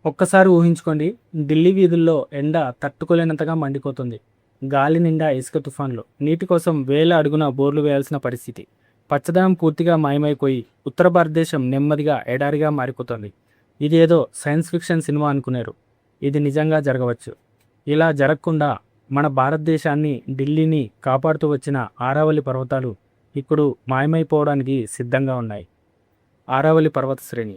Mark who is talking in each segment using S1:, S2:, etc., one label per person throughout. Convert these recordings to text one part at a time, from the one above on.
S1: ఒక్కసారి ఊహించుకోండి. ఢిల్లీ వీధుల్లో ఎండ తట్టుకోలేనంతగా మండిపోతుంది. గాలి నిండా ఇసుక తుఫాన్లు. నీటి కోసం వేల అడుగున బోర్లు వేయాల్సిన పరిస్థితి. పచ్చదనం పూర్తిగా మాయమైపోయి ఉత్తర భారతదేశం నెమ్మదిగా ఎడారిగా మారిపోతుంది. ఇదేదో సైన్స్ ఫిక్షన్ సినిమా అనుకునేరు. ఇది నిజంగా జరగవచ్చు. ఇలా జరగకుండా మన భారతదేశాన్ని, ఢిల్లీని కాపాడుతూ వచ్చిన ఆరావళి పర్వతాలు ఇప్పుడు మాయమైపోవడానికి సిద్ధంగా ఉన్నాయి. ఆరావళి పర్వత శ్రేణి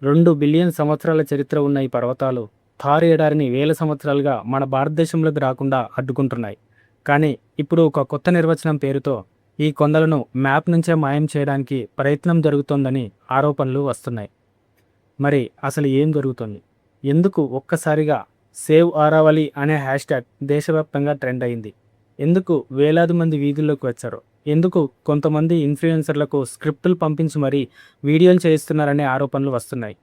S1: 2 బిలియన్ సంవత్సరాల చరిత్ర ఉన్న ఈ పర్వతాలు థార్ ఎడారిని వేల సంవత్సరాలుగా మన భారతదేశంలోకి రాకుండా అడ్డుకుంటున్నాయి. కానీ ఇప్పుడు ఒక కొత్త నిర్వచనం పేరుతో ఈ కొండలను మ్యాప్ నుంచే మాయం చేయడానికి ప్రయత్నం జరుగుతోందని ఆరోపణలు వస్తున్నాయి. మరి అసలు ఏం జరుగుతుంది? ఎందుకు ఒక్కసారిగా సేవ్ ఆరావళి అనే హ్యాష్ట్యాగ్ దేశవ్యాప్తంగా ట్రెండ్ అయింది? ఎందుకు వేలాది మంది వీధుల్లోకి వచ్చారు? ఎందుకు కొంతమంది ఇన్ఫ్లుయెన్సర్లకు స్క్రిప్టులు పంపించి మరీ వీడియోలు చేయిస్తున్నారనే ఆరోపణలు వస్తున్నాయి.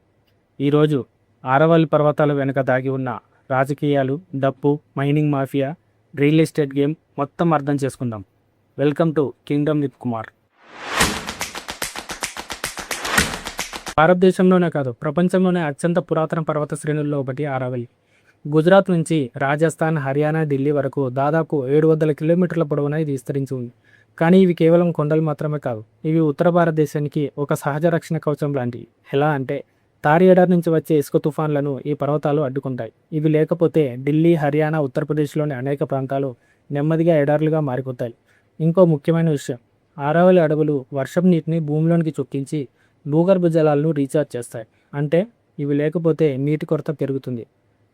S1: ఈరోజు ఆరావళి పర్వతాల వెనుక దాగి ఉన్న రాజకీయాలు, డప్పు, mining mafia, real estate game మొత్తం అర్థం చేసుకుందాం. Welcome to Kingdom with Kumar. భారతదేశంలోనే కాదు, ప్రపంచంలోనే అత్యంత పురాతన పర్వత శ్రేణుల్లో ఒకటి ఆరావళి. గుజరాత్ నుంచి రాజస్థాన్, హర్యానా, ఢిల్లీ వరకు దాదాపు 700 కిలోమీటర్ల పొడవున ఇది విస్తరించి ఉంది. కానీ ఇవి కేవలం కొండలు మాత్రమే కాదు. ఇవి ఉత్తర భారతదేశానికి ఒక సహజ రక్షణ కవచం లాంటివి. ఎలా అంటే తార్ ఎడారి నుంచి వచ్చే ఇసుక తుఫాన్లను ఈ పర్వతాలు అడ్డుకుంటాయి. ఇవి లేకపోతే ఢిల్లీ, హర్యానా, ఉత్తరప్రదేశ్లోని అనేక ప్రాంతాలు నెమ్మదిగా ఎడారులుగా మారిపోతాయి. ఇంకో ముఖ్యమైన విషయం, ఆరావళి అడవులు వర్షపు నీటిని భూమిలోనికి చొక్కించి భూగర్భ జలాలను రీఛార్జ్ చేస్తాయి. అంటే ఇవి లేకపోతే నీటి కొరత పెరుగుతుంది,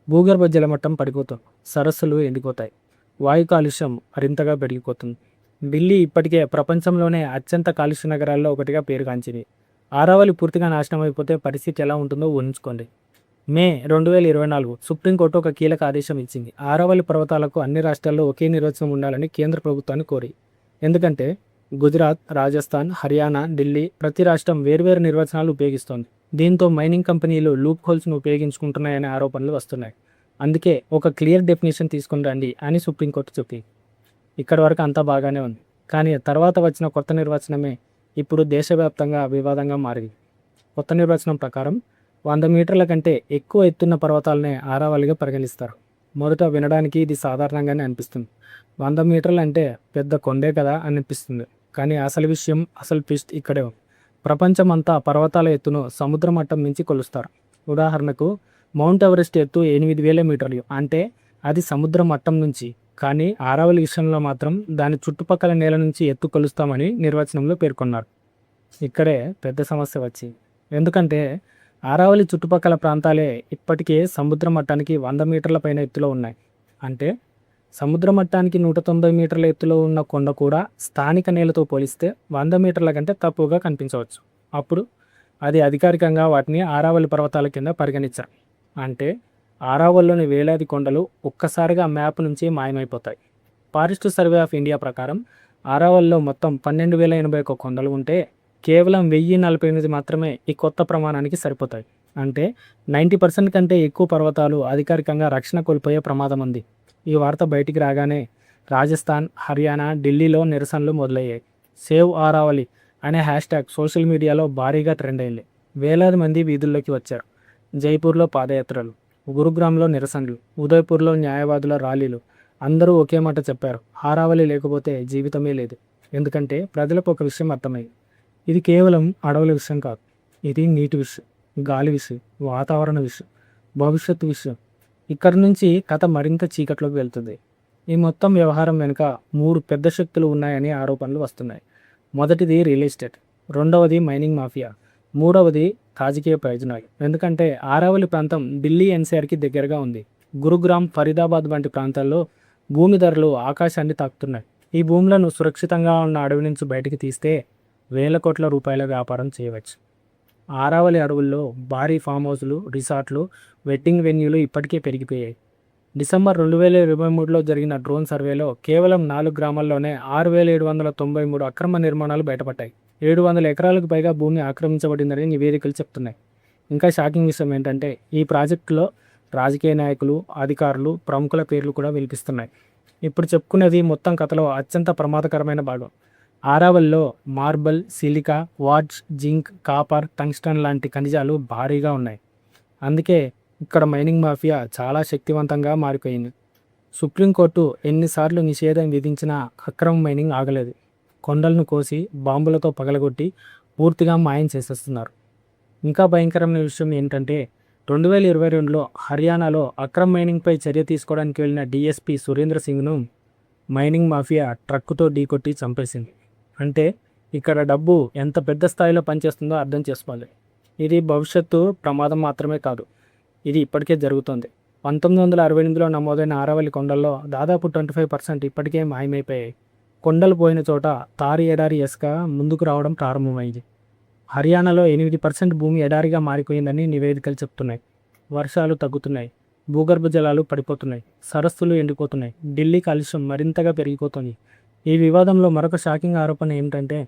S1: భూగర్భ జలమట్టం పడిపోతుంది, సరస్సులు ఎండిపోతాయి, వాయు కాలుష్యం మరింతగా పెరిగిపోతుంది. ఢిల్లీ ఇప్పటికే ప్రపంచంలోనే అత్యంత కాలుష్య నగరాల్లో ఒకటిగా పేరుగాంచింది. ఆరావళి పూర్తిగా నాశనం అయిపోతే పరిస్థితి ఎలా ఉంటుందో ఊహించుకోండి. మే 2024 సుప్రీంకోర్టు ఒక కీలక ఆదేశం ఇచ్చింది. ఆరావళి పర్వతాలకు అన్ని రాష్ట్రాల్లో ఒకే నిర్వచనం ఉండాలని కేంద్ర ప్రభుత్వాన్ని కోరి. ఎందుకంటే గుజరాత్, రాజస్థాన్, హర్యానా, ఢిల్లీ ప్రతి రాష్ట్రం వేర్వేరు నిర్వచనాలు ఉపయోగిస్తోంది. దీంతో మైనింగ్ కంపెనీలు లూప్ హోల్స్ను ఉపయోగించుకుంటున్నాయనే ఆరోపణలు వస్తున్నాయి. అందుకే ఒక క్లియర్ డెఫినేషన్ తీసుకుని రండి అని సుప్రీంకోర్టు చెప్పింది. ఇక్కడి వరకు అంతా బాగానే ఉంది. కానీ తర్వాత వచ్చిన కొత్త నిర్వచనమే ఇప్పుడు దేశవ్యాప్తంగా వివాదంగా మారింది. కొత్త నిర్వచనం ప్రకారం 100 మీటర్ల కంటే ఎక్కువ ఎత్తున్న పర్వతాలనే ఆరావళిగా పరిగణిస్తారు. మొదట వినడానికి ఇది సాధారణంగానే అనిపిస్తుంది. 100 మీటర్లు అంటే పెద్ద కొండే కదా అనిపిస్తుంది. కానీ అసలు విషయం, అసలు ట్విస్ట్ ఇక్కడే ఉంది. ప్రపంచం అంతా పర్వతాల ఎత్తును సముద్ర మట్టం నుంచి కొలుస్తారు. ఉదాహరణకు మౌంట్ ఎవరెస్ట్ ఎత్తు 8000 మీటర్లు, అంటే అది సముద్ర మట్టం నుంచి. కానీ ఆరావళి విషయంలో మాత్రం దాని చుట్టుపక్కల నేల నుంచి ఎత్తు కొలుస్తామని నిర్వచనంలో పేర్కొన్నారు. ఇక్కడే పెద్ద సమస్య వచ్చింది. ఎందుకంటే ఆరావళి చుట్టుపక్కల ప్రాంతాలే ఇప్పటికే సముద్ర మట్టానికి 100 మీటర్ల పైన ఎత్తులో ఉన్నాయి. అంటే సముద్ర మట్టానికి 190 మీటర్ల ఎత్తులో ఉన్న కొండ కూడా స్థానిక నేలతో పోలిస్తే 100 మీటర్ల కంటే తక్కువగా కనిపించవచ్చు. అప్పుడు అది అధికారికంగా వాటిని ఆరావళి పర్వతాల కింద పరిగణించారు. అంటే ఆరావళిలోని వేలాది కొండలు ఒక్కసారిగా మ్యాప్ నుంచి మాయమైపోతాయి. ఫారెస్ట్ సర్వే ఆఫ్ ఇండియా ప్రకారం ఆరావళిలో మొత్తం 12,081 కొండలు ఉంటే కేవలం 1048 మాత్రమే ఈ కొత్త ప్రమాణానికి సరిపోతాయి. అంటే 90% కంటే ఎక్కువ పర్వతాలు అధికారికంగా రక్షణ కోల్పోయే ప్రమాదం ఉంది. ఈ వార్త బయటికి రాగానే రాజస్థాన్, హర్యానా, ఢిల్లీలో నిరసనలు మొదలయ్యాయి. సేవ్ ఆరావళి అనే హ్యాష్ట్యాగ్ సోషల్ మీడియాలో భారీగా ట్రెండ్ అయింది. వేలాది మంది వీధుల్లోకి వచ్చారు. జైపూర్లో పాదయాత్రలు, గురుగ్రామ్లో నిరసనలు, ఉదయ్పూర్లో న్యాయవాదుల ర్యాలీలు. అందరూ ఒకే మాట చెప్పారు, ఆరావళి లేకపోతే జీవితమే లేదు. ఎందుకంటే ప్రజలకు ఒక విషయం అర్థమైంది. ఇది కేవలం అడవుల విషయం కాదు. ఇది నీటి విషయం, గాలి విషయం, వాతావరణ విషయం, భవిష్యత్తు విషయం. ఇక్కడి నుంచి కథ మరింత చీకట్లోకి వెళ్తుంది. ఈ మొత్తం వ్యవహారం వెనుక 3 పెద్ద శక్తులు ఉన్నాయని ఆరోపణలు వస్తున్నాయి. మొదటిది రియల్ ఎస్టేట్, రెండవది మైనింగ్ మాఫియా, మూడవది రాజకీయ ప్రయోజనాలు. ఎందుకంటే ఆరావళి ప్రాంతం ఢిల్లీ ఎన్సీఆర్కి దగ్గరగా ఉంది. గురుగ్రామ్, ఫరీదాబాద్ వంటి ప్రాంతాల్లో భూమి ధరలు ఆకాశాన్ని తాకుతున్నాయి. ఈ భూములను సురక్షితంగా ఉన్న అడవి నుంచి బయటికి తీస్తే వేల కోట్ల రూపాయల వ్యాపారం చేయవచ్చు. ఆరావళి అడవుల్లో భారీ ఫామ్ హౌస్లు, రిసార్ట్లు, వెడ్డింగ్ వెన్యూలు ఇప్పటికే పెరిగిపోయాయి. డిసెంబర్ 2023లో జరిగిన డ్రోన్ సర్వేలో కేవలం 4 గ్రామాల్లోనే 6,793 అక్రమ నిర్మాణాలు బయటపడ్డాయి. 700 ఎకరాలకు పైగా భూమి ఆక్రమించబడిందని నివేదికలు చెప్తున్నాయి. ఇంకా షాకింగ్ విషయం ఏంటంటే ఈ ప్రాజెక్టులో రాజకీయ నాయకులు, అధికారులు, ప్రముఖుల పేర్లు కూడా వినిపిస్తున్నాయి. ఇప్పుడు చెప్పుకునేది మొత్తం కథలో అత్యంత ప్రమాదకరమైన భాగం. ఆరావళిలో marble, silica, quartz, zinc, copper, tungsten లాంటి ఖనిజాలు భారీగా ఉన్నాయి. అందుకే ఇక్కడ మైనింగ్ మాఫియా చాలా శక్తివంతంగా మారిపోయింది. సుప్రీంకోర్టు ఎన్నిసార్లు నిషేధం విధించినా అక్రమ మైనింగ్ ఆగలేదు. కొండలను కోసి బాంబులతో పగలగొట్టి పూర్తిగా మాయం చేసేస్తున్నారు. ఇంకా భయంకరమైన విషయం ఏంటంటే 2022లో హర్యానాలో అక్రమ మైనింగ్పై చర్య తీసుకోవడానికి వెళ్ళిన డీఎస్పీ సురేంద్ర సింగ్ను మైనింగ్ మాఫియా ట్రక్కుతో ఢీకొట్టి చంపేసింది. అంటే ఇక్కడ డబ్బు ఎంత పెద్ద స్థాయిలో పనిచేస్తుందో అర్థం చేసుకోవాలి. ఇది భవిష్యత్తు ప్రమాదం మాత్రమే కాదు, ఇది ఇప్పటికే జరుగుతోంది. 1968లో నమోదైన ఆరావళి కొండల్లో దాదాపు 25% ఇప్పటికే మాయమైపోయాయి. కొండలు పోయిన చోట తారు ఎడారి ఇసుక ముందుకు రావడం ప్రారంభమైంది. హర్యానాలో 8% భూమి ఎడారిగా మారిపోయిందని నివేదికలు చెప్తున్నాయి. వర్షాలు తగ్గుతున్నాయి, భూగర్భ జలాలు పడిపోతున్నాయి, సరస్సులు ఎండిపోతున్నాయి, ఢిల్లీ కాలుష్యం మరింతగా పెరిగిపోతుంది. ఈ వివాదంలో మరొక షాకింగ్ ఆరోపణ ఏమిటంటే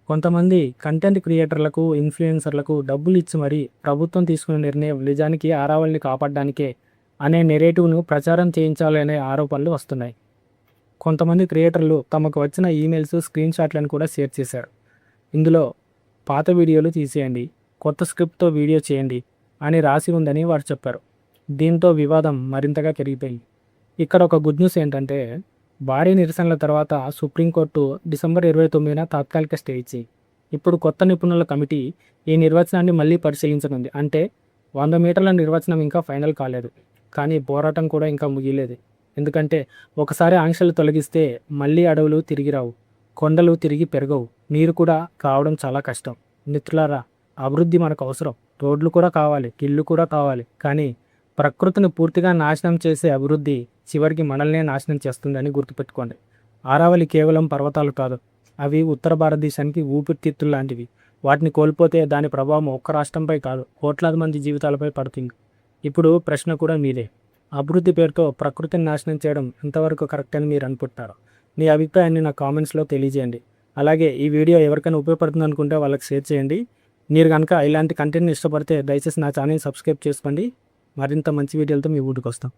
S1: కొంతమంది కంటెంట్ క్రియేటర్లకు, ఇన్ఫ్లుయెన్సర్లకు డబ్బులు ఇచ్చి మరీ ప్రభుత్వం తీసుకున్న నిర్ణయం నిజానికి ఆరావళిని కాపాడడానికే అనే నెరేటివ్ను ప్రచారం చేయించాలనే ఆరోపణలు వస్తున్నాయి. కొంతమంది క్రియేటర్లు తమకు వచ్చిన ఈమెయిల్స్, స్క్రీన్ షాట్లను కూడా షేర్ చేశారు. ఇందులో పాత వీడియోలు తీసేయండి, కొత్త స్క్రిప్ట్తో వీడియో చేయండి అని రాసి ఉందని వారు చెప్పారు. దీంతో వివాదం మరింతగా పెరిగిపోయింది. ఇక్కడ ఒక గుడ్ న్యూస్ ఏంటంటే భారీ నిరసనల తర్వాత సుప్రీంకోర్టు డిసెంబర్ 29న తాత్కాలిక స్టే ఇచ్చి ఇప్పుడు కొత్త నిపుణుల కమిటీ ఈ నిర్వచనాన్ని మళ్ళీ పరిశీలించనుంది. అంటే 100 మీటర్ల నిర్వచనం ఇంకా ఫైనల్ కాలేదు, కానీ పోరాటం కూడా ఇంకా ముగియలేదు. ఎందుకంటే ఒకసారి ఆంక్షలు తొలగిస్తే మళ్ళీ అడవులు తిరిగి రావు, కొండలు తిరిగి పెరగవు, నీరు కూడా కావడం చాలా కష్టం. మిత్రులారా, అభివృద్ధి మనకు అవసరం, రోడ్లు కూడా కావాలి, ఇల్లు కూడా కావాలి, కానీ ప్రకృతిని పూర్తిగా నాశనం చేసే అభివృద్ధి చివరికి మనల్నే నాశనం చేస్తుందని గుర్తుపెట్టుకోండి. ఆరావళి కేవలం పర్వతాలు కాదు, అవి ఉత్తర భారతదేశానికి ఊపిరితిత్తులు లాంటివి. వాటిని కోల్పోతే దాని ప్రభావం ఒక్క రాష్ట్రంపై కాదు, కోట్లాది మంది జీవితాలపై పడుతుంది. ఇప్పుడు ప్రశ్న కూడా మీదే. అభివృద్ధి పేరుతో ప్రకృతిని నాశనం చేయడం ఎంతవరకు కరెక్ట్ అని మీరు అనుకుంటున్నారు? మీ అభిప్రాయాన్ని నా కామెంట్స్లో తెలియజేయండి. అలాగే ఈ వీడియో ఎవరికైనా ఉపయోగపడుతుంది అనుకుంటే వాళ్ళకి షేర్ చేయండి. మీరు కనుక ఇలాంటి కంటెంట్ని ఇష్టపడితే దయచేసి నా ఛానల్ని సబ్స్క్రైబ్ చేసుకోండి. మరింత మంచి వీడియోలతో మీ ఊరికి వస్తాం.